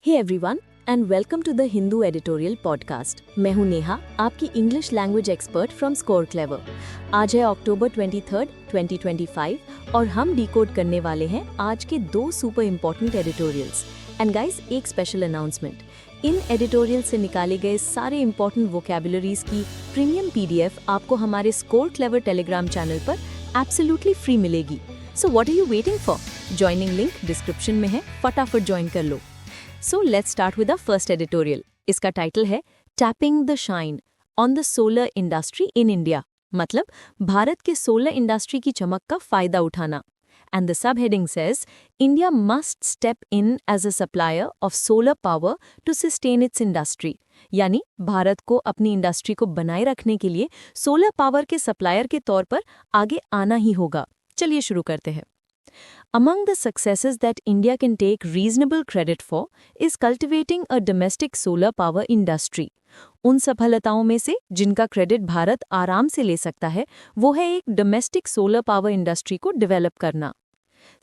Hey everyone and welcome to the Hindu editorial podcast. मैं हूं नेहा, आपकी English language expert from Score Clever. आज है अक्टूबर 23, 2025 और हम डिकोड करने वाले हैं आज के दो super important editorials. And guys, एक स्पेशल अनाउंसमेंट, इन एडिटोरियल से निकाले गए सारे इम्पोर्टेंट वोकैबुलरीज की प्रीमियम पीडीएफ आपको हमारे स्कोर क्लेवर टेलीग्राम चैनल पर एब्सोल्युटली फ्री मिलेगी। So what are you waiting for? Joining link description में है, फटाफट ज्वाइन कर लो। So let's start with the first editorial. इसका टाइटल है tapping the shine on the solar industry in India, मतलब भारत के सोलर इंडस्ट्री की चमक का फायदा उठाना। And the sub heading says India must step in as a supplier of solar power to sustain its industry, यानी भारत को अपनी इंडस्ट्री को बनाए रखने के लिए सोलर पावर के सप्लायर के तौर पर आगे आना ही होगा। चलिए शुरू करते हैं। Among the successes that India can take reasonable credit for is cultivating a domestic solar power industry. उन सफलताओं में से जिनका क्रेडिट भारत आराम से ले सकता है, वो है एक डोमेस्टिक सोलर पावर इंडस्ट्री को डेवलप करना।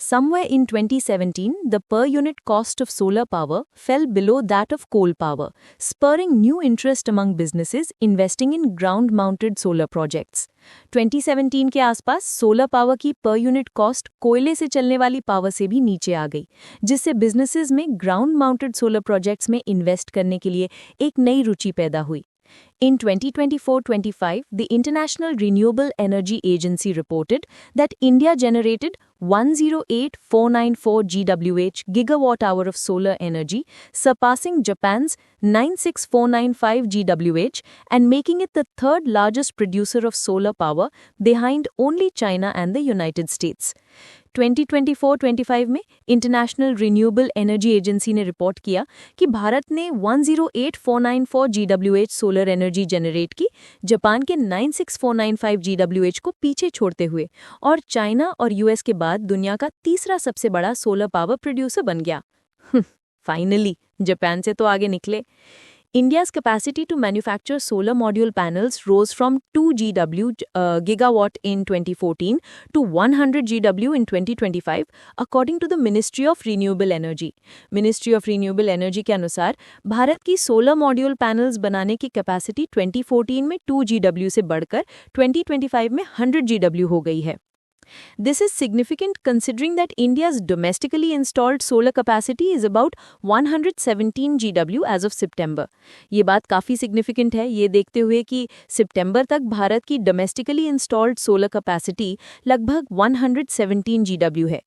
Somewhere in 2017, the per-unit cost of solar power fell below that of coal power, spurring new interest among businesses investing in ground-mounted solar projects. 2017 के आसपास सोलर पावर की per-unit cost कोयले से चलने वाली power से भी नीचे आ गई, जिससे बिजनेसेस में ground-mounted solar projects में इन्वेस्ट करने के लिए एक नई रुचि पैदा हुई। In 2024-25, the International Renewable Energy Agency reported that India generated 108,494 GWh gigawatt-hour of solar energy, surpassing Japan's 96,495 GWh and making it the third largest producer of solar power behind only China and the United States. 2024-25 में international renewable energy agency ने report किया कि भारत ने 108,494 GWh solar energy generate की, Japan के 96,495 GWh को पीछे छोड़ते हुए, और चाइना और यूएस के बाद दुनिया का तीसरा सबसे बड़ा सोलर पावर प्रोड्यूसर बन गया। फाइनली जापान से तो आगे निकले। India's capacity to manufacture solar module panels rose from 2 gigawatt in 2014 to 100 GW in 2025, according to the Ministry of Renewable Energy. Ministry of Renewable Energy के अनुसार भारत की सोलर मॉड्यूल पैनल्स बनाने की कैपेसिटी 2014 में 2 GW से बढ़कर 2025 में 100 GW हो गई है। This is significant considering that India's domestically installed solar capacity is about 117 GW as of September. ये बात काफ़ी significant है, ये देखते हुए कि सितंबर तक भारत की domestically installed solar capacity लगभग 117 GW है।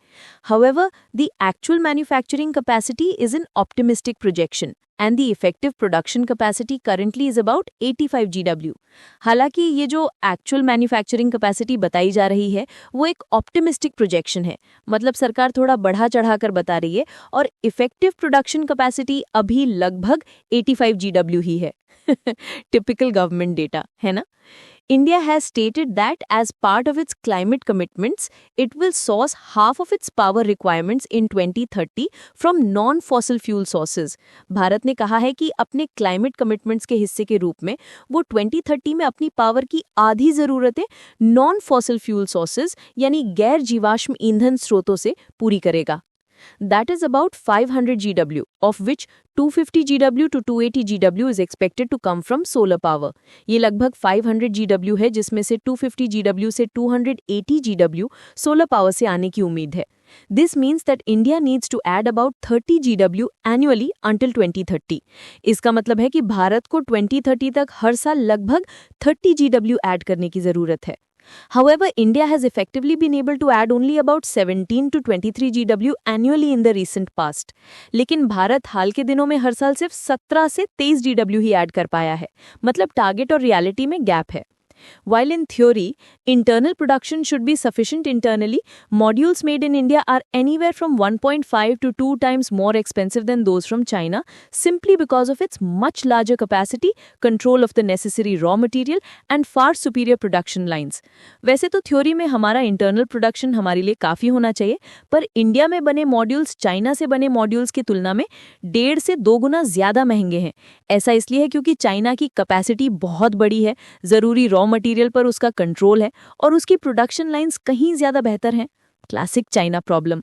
However, the actual manufacturing capacity is an optimistic projection, and the effective production capacity currently is about 85 GW. हालांकि ये जो एक्चुअल मैन्युफैक्चरिंग कैपेसिटी बताई जा रही है वो एक ऑप्टिमिस्टिक प्रोजेक्शन है, मतलब सरकार थोड़ा बढ़ा चढ़ा कर बता रही है, और इफेक्टिव प्रोडक्शन कैपेसिटी अभी लगभग 85 GW ही है। टिपिकल गवर्नमेंट डेटा है ना। India has stated that as part of its climate commitments, it will source half of its power requirements in 2030 from non-fossil fuel sources. Bharat ने कहा है कि अपने climate commitments के हिस्से के रूप में वो 2030 में अपनी पावर की आधी ज़रूरतें non-fossil fuel sources यानी गैर जीवाश्म ईंधन स्रोतों से पूरी करेगा। That is about 500 GW, of which 250 GW to 280 GW is expected to come from solar power. ये लगभग 500 GW है, जिसमें से 250 GW से 280 GW solar power से आने की उम्मीद है। This means that India needs to add about 30 GW annually until 2030. इसका मतलब है कि भारत को 2030 तक हर साल लगभग 30 GW ऐड करने की ज़रूरत है। However, India has effectively been able to add only about 17 to 23 GW annually in the recent past. लेकिन भारत हाल के दिनों में हर साल सिर्फ 17 से 23 GW ही ऐड कर पाया है, मतलब टारगेट और रियलिटी में गैप है। While in theory, internal production should be sufficient internally, modules made in India are anywhere from 1.5 to 2 times more expensive than those from China, simply because of its much larger capacity, control of the necessary raw material, and far superior production lines. वैसे तो theory में हमारा internal production हमारे लिए काफ़ी होना चाहिए, पर इंडिया में बने मॉड्यूल्स चाइना से बने मॉड्यूल्स की तुलना में 1.5 से 2 गुना ज़्यादा महंगे हैं। ऐसा इसलिए है क्योंकि चाइना की कैपेसिटी बहुत बड़ी है, ज़रूरी रॉ मटेरियल पर उसका कंट्रोल है और उसकी प्रोडक्शन लाइंस कहीं ज़्यादा बेहतर हैं। Classic China problem.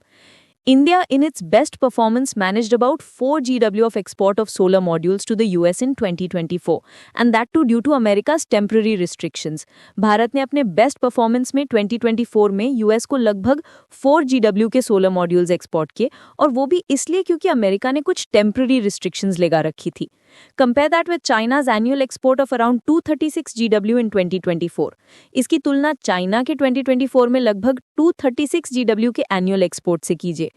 India, in its best performance, managed about 4 GW of export of solar modules to the US in 2024, and that too due to America's temporary restrictions. Bharat ने अपने best performance में 2024 में US को लगभग 4 GW के solar modules export किए, और वो भी इसलिए क्योंकि अमेरिका ने कुछ टेम्पररी रिस्ट्रिक्शंस लगा रखी थी. Compare that with China's annual export of around 236 GW in 2024. इसकी तुलना चाइना के 2024 में लगभग 236 GW के एनुअल एक्सपोर्ट से कीजिए.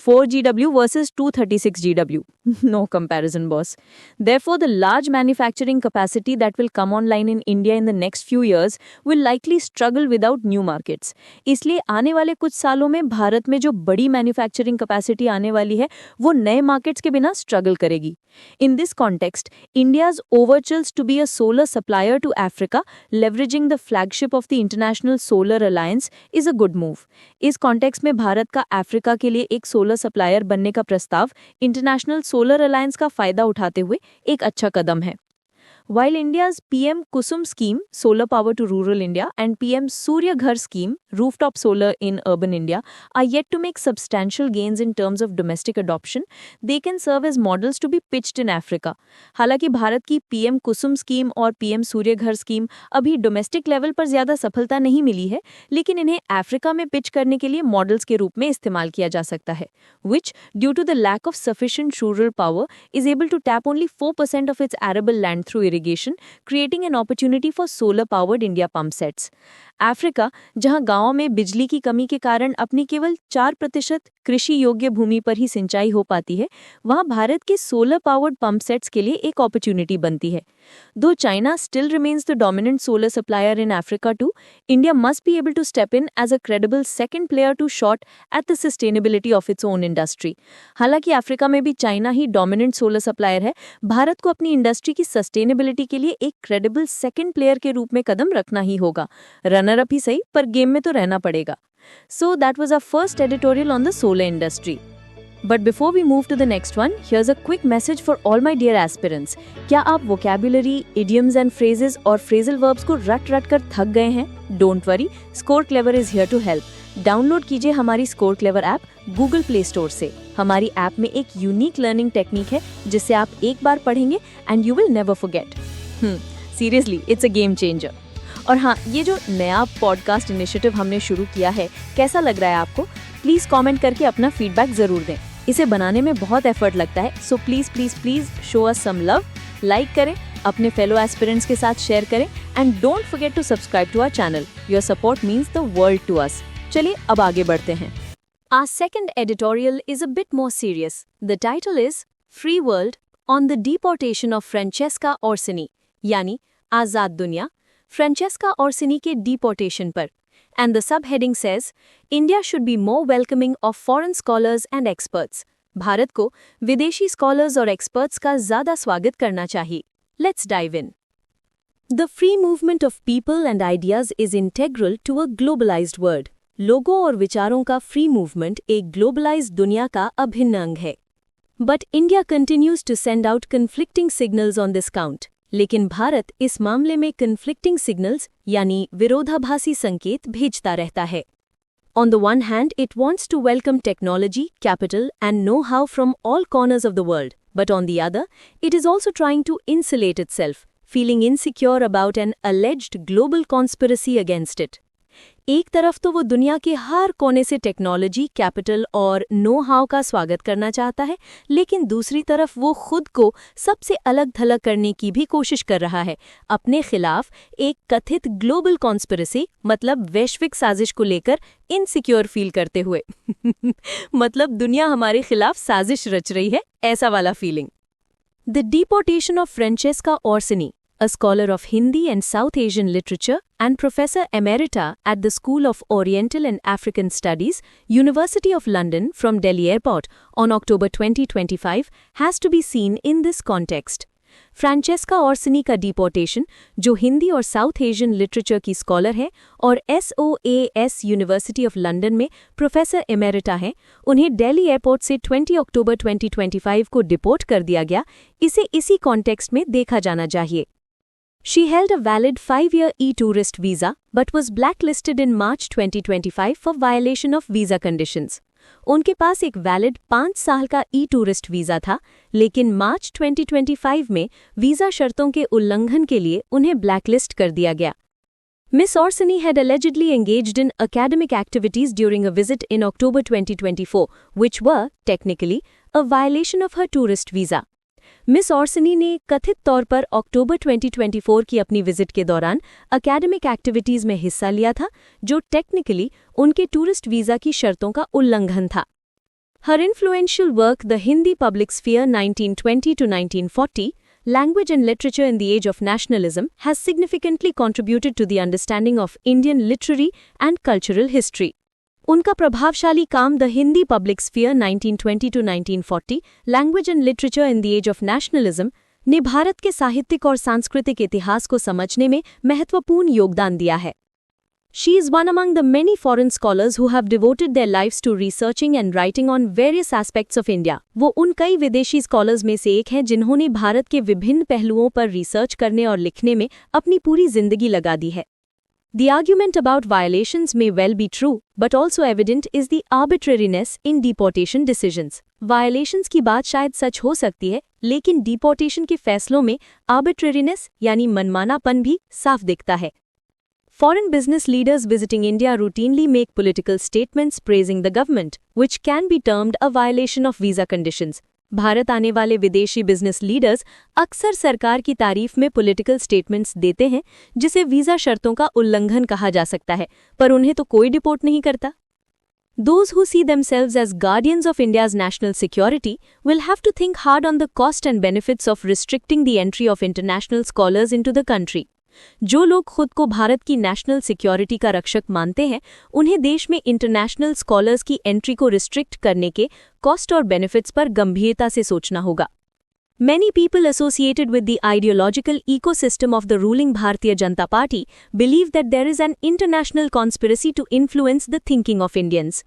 4 GW versus 236 GW. No comparison, boss. Therefore, the large manufacturing capacity that will come online in India in the next few years will likely struggle without new markets. इसलिए आने वाले कुछ सालों में भारत में जो बड़ी मैन्युफैक्चरिंग कैपेसिटी आने वाली है, वो नए मार्केट्स के बिना स्ट्रगल करेगी. In this context, India's overtures to be a solar supplier to Africa, leveraging the flagship of the International Solar Alliance, is a good move. इस कॉन्टेक्स्ट में भारत का अफ्रीका के लिए एक सोलर सप्लायर बनने का प्रस्ताव इंटरनेशनल सोलर अलायंस का फायदा उठाते हुए एक अच्छा कदम है. While India's PM Kusum scheme, solar power to rural India, and PM Surya Ghar scheme, rooftop solar in urban India, are yet to make substantial gains in terms of domestic adoption, they can serve as models to be pitched in Africa. हालांकि भारत की PM Kusum scheme और PM Surya Ghar scheme अभी domestic level पर ज़्यादा सफलता नहीं मिली है, लेकिन इन्हें अफ्रीका में पिच करने के लिए मॉडल्स के रूप में इस्तेमाल किया जा सकता है, which, due to the lack of sufficient rural power, is able to tap only 4% of its arable land through irrigation, creating an opportunity for solar-powered India pump sets. Africa, जहां गांवों में बिजली की कमी के कारण अपनी केवल 4% कृषि योग्य भूमि पर ही सिंचाई हो पाती है, वहां भारत के सोलर-पावर्ड पंप सेट्स के लिए एक अपॉर्चुनिटी बनती है. Though China still remains the dominant solar supplier in Africa too, India must be able to step in as a credible second player to shot at the sustainability of its own industry. हालांकि Africa में भी China ही dominant solar supplier है, भारत को अपनी industry की sustainability के लिए एक क्रेडिबल सेकंड प्लेयर के रूप में कदम रखना ही होगा. रनर अप ही सही, पर गेम में तो रहना पड़ेगा. So that was our first editorial on the solar industry. But before we move to the next one, here's a quick message for all my dear aspirants. क्या आप vocabulary, idioms and phrases और phrasal verbs को रट कर थक गए हैं? Don't worry, Score Clever is here to help. Download कीजिए हमारी Score Clever app Google Play Store से. हमारी ऐप में एक यूनिक लर्निंग टेक्निक है जिससे आप एक बार पढ़ेंगे and you will never forget. Seriously, it's a game changer. और हाँ, ये जो नया पॉडकास्ट इनिशिएटिव हमने शुरू किया है, कैसा लग रहा है आपको? प्लीज़ कमेंट करके अपना फीडबैक ज़रूर दें. इसे बनाने में बहुत एफर्ट लगता है, so please show us some love. Like करें, अपने फेलो एस्पिरेंट्स के साथ शेयर करें, and don't forget to subscribe to our channel. Your support means the world to us. चलिए अब आगे बढ़ते हैं. Our second editorial is a bit more serious. The title is Free World on the Deportation of Francesca Orsini, यानी आज़ाद दुनिया, फ्रेंचेस्का ऑर्सिनी के deportation पर. And the subheading says, India should be more welcoming of foreign scholars and experts. Bharat को विदेशी scholars और experts का ज़्यादा स्वागत करना चाहिए. Let's dive in. The free movement of people and ideas is integral to a globalized world. लोगों और विचारों का फ्री मूवमेंट एक ग्लोबलाइज्ड दुनिया का अभिन्न अंग है. But India continues to send out conflicting signals on this count. लेकिन भारत इस मामले में कन्फ्लिक्टिंग सिग्नल्स यानी विरोधाभासी संकेत भेजता रहता है. On the one hand, it wants to welcome technology, capital, and know-how from all corners of the world. But on the other, it is also trying to insulate itself, feeling insecure about an alleged global conspiracy against it. एक तरफ तो वो दुनिया के हर कोने से technology, capital और know how का स्वागत करना चाहता है, लेकिन दूसरी तरफ वो खुद को सबसे अलग थलग करने की भी कोशिश कर रहा है, अपने खिलाफ एक कथित ग्लोबल कॉन्स्पिरेसी मतलब वैश्विक साजिश को लेकर इनसिक्योर फील करते हुए. मतलब दुनिया हमारे खिलाफ साजिश रच रही है, ऐसा वाला feeling. The deportation of Francesca Orsini, a scholar of Hindi and South Asian literature and Professor Emerita at the School of Oriental and African Studies, University of London from Delhi Airport on October 2025 has to be seen in this context. फ्रांचेस्का ऑर्सिनी का deportation, जो हिंदी और south Asian literature की scholar है और SOAS university of London में professor एमेरिटा हैं, उन्हें Delhi airport से 20 अक्टूबर 2025 को डिपोर्ट कर दिया गया. इसे इसी कॉन्टेक्स्ट में देखा जाना चाहिए. She held a valid 5-year e-tourist visa but was blacklisted in March 2025 for violation of visa conditions. उनके पास एक वैलिड 5 साल का ई-टूरिस्ट वीज़ा था, लेकिन मार्च 2025 में वीज़ा शर्तों के उल्लंघन के लिए उन्हें ब्लैकलिस्ट कर दिया गया। Miss Orsini had allegedly engaged in academic activities during a visit in October 2024, which were, technically, a violation of her tourist visa. Miss Orsini ने कथित तौर पर अक्टूबर 2024 की अपनी विजिट के दौरान एकेडमिक एक्टिविटीज में हिस्सा लिया था, जो टेक्निकली उनके टूरिस्ट वीजा की शर्तों का उल्लंघन था। Her influential work, The Hindi Public Sphere 1920 to 1940, Language and Literature in the Age of Nationalism, has significantly contributed to the understanding of Indian literary and cultural history. उनका प्रभावशाली काम the Hindi public sphere 1920 to 1940, language and literature in the age of nationalism ने भारत के साहित्यिक और सांस्कृतिक इतिहास को समझने में महत्वपूर्ण योगदान दिया है। She is one among the many foreign scholars who have devoted their lives to researching and writing on various aspects of India. वो उन कई विदेशी स्कॉलर्स में से एक हैं जिन्होंने भारत के विभिन्न पहलुओं पर रिसर्च करने और लिखने में अपनी पूरी जिंदगी लगा दी है। The argument about violations may well be true, but also evident is the arbitrariness in deportation decisions. Violations की बात शायद सच हो सकती है, लेकिन deportation के फैसलों में arbitrariness यानी मनमानापन भी साफ दिखता है। Foreign business leaders visiting India routinely make political statements praising the government, which can be termed a violation of visa conditions. Bharat आने वाले विदेशी बिजनेस लीडर्स अक्सर सरकार की तारीफ में पॉलिटिकल स्टेटमेंट्स देते हैं, जिसे वीजा शर्तों का उल्लंघन कहा जा सकता है, पर उन्हें तो कोई डिपोर्ट नहीं करता। Those who see themselves as guardians of India's national security will have to think hard on the cost and benefits of restricting the entry of international scholars into the country. जो लोग खुद को भारत की national security का रक्षक मानते हैं, उन्हें देश में इंटरनेशनल स्कॉलर्स की एंट्री को रिस्ट्रिक्ट करने के कॉस्ट और बेनिफिट्स पर गंभीरता से सोचना होगा। Many people associated with the ideological ecosystem of the ruling Bharatiya Janata Party believe that there is an international conspiracy to influence the thinking of Indians.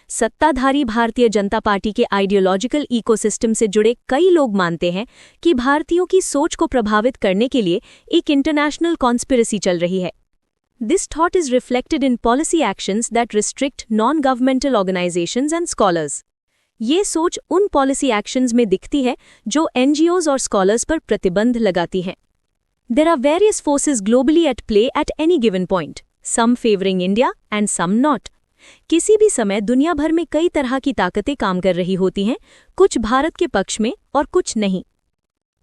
सत्ताधारी भारतीय जनता पार्टी के आइडियोलॉजिकल इकोसिस्टम से जुड़े कई लोग मानते हैं कि भारतीयों की सोच को प्रभावित करने के लिए एक इंटरनेशनल कॉन्स्पिरेसी चल रही है। This thought is reflected in policy actions that restrict non-governmental organizations and scholars. ये सोच उन पॉलिसी एक्शंस में दिखती है जो एनजीओज और स्कॉलर्स पर प्रतिबंध लगाती हैं। There are various forces globally at play at any given point, some favoring India and some not. किसी भी समय दुनिया भर में कई तरह की ताकतें काम कर रही होती हैं, कुछ भारत के पक्ष में और कुछ नहीं।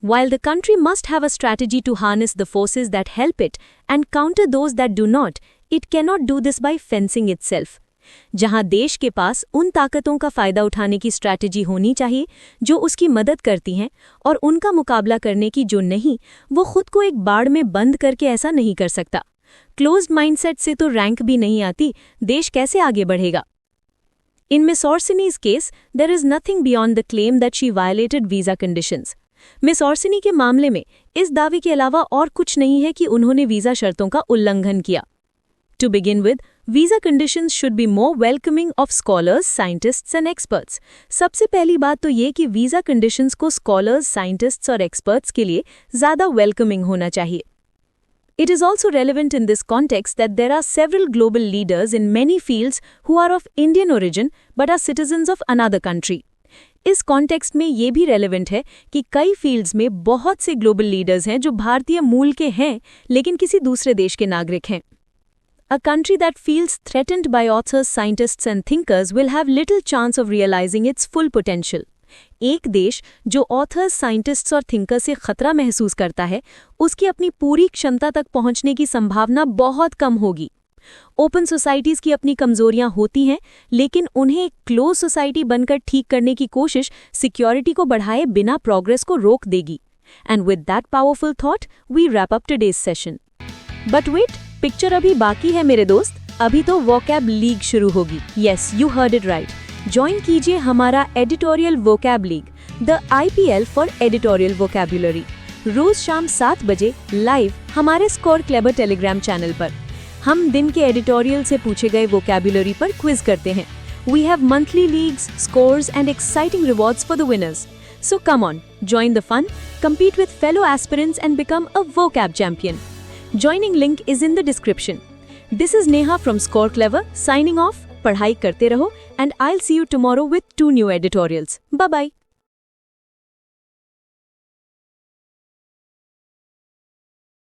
While the country must have a strategy to harness the forces that help it and counter those that do not, it cannot do this by fencing itself. जहां देश के पास उन ताकतों का फायदा उठाने की स्ट्रैटेजी होनी चाहिए जो उसकी मदद करती हैं और उनका मुकाबला करने की जो नहीं, वो खुद को एक बाड़ में बंद करके ऐसा नहीं कर सकता। क्लोज्ड माइंडसेट से तो रैंक भी नहीं आती, देश कैसे आगे बढ़ेगा? In Miss Orsini's case, there is nothing beyond the claim that she violated visa conditions. Miss Orsini के मामले में इस दावे के अलावा और कुछ नहीं है कि उन्होंने वीजा शर्तों का उल्लंघन किया। To begin with, visa conditions should be more welcoming of scholars, scientists and experts. सबसे पहली बात तो ये कि वीजा कंडीशंस को स्कॉलर्स, साइंटिस्ट्स और एक्सपर्ट्स के लिए ज़्यादा वेलकमिंग होना चाहिए। It is also relevant in this context that there are several global leaders in many fields who are of Indian origin but are citizens of another country. इस context में ये भी रेलेवेंट है कि कई फील्ड्स में बहुत से ग्लोबल लीडर्स हैं जो भारतीय मूल के हैं लेकिन किसी दूसरे देश के नागरिक हैं। A country that feels threatened by authors, scientists and thinkers will have little chance of realizing its full potential. एक देश जो ऑथर्स, साइंटिस्ट्स और थिंकर से खतरा महसूस करता है, उसकी अपनी पूरी क्षमता तक पहुंचने की संभावना बहुत कम होगी। ओपन सोसाइटीज की अपनी कमजोरियां होती हैं, लेकिन उन्हें एक क्लोज सोसाइटी बनकर ठीक करने की कोशिश सिक्योरिटी को बढ़ाए बिना प्रोग्रेस को रोक देगी। And with that powerful thought we wrap up today's session. But wait, picture अभी बाकी है मेरे दोस्त, अभी तो वोकैब लीग शुरू होगी। Yes, you heard it right. Join कीजिए हमारा editorial vocab league, the IPL for editorial vocabulary, रोज शाम 7 बजे लाइव हमारे स्कोर क्लेवर टेलीग्राम चैनल पर। हम दिन के एडिटोरियल से पूछे गए वोकैबुलरी पर क्विज करते हैं। We have monthly leagues, scores and exciting rewards for the winners. So come on, join the fun, compete with fellow aspirants and become a vocab champion. Joining link is in the description. This is Neha from Score Clever signing off. पढ़ाई करते रहो and I will see you tomorrow with 2 new editorials. Bye bye.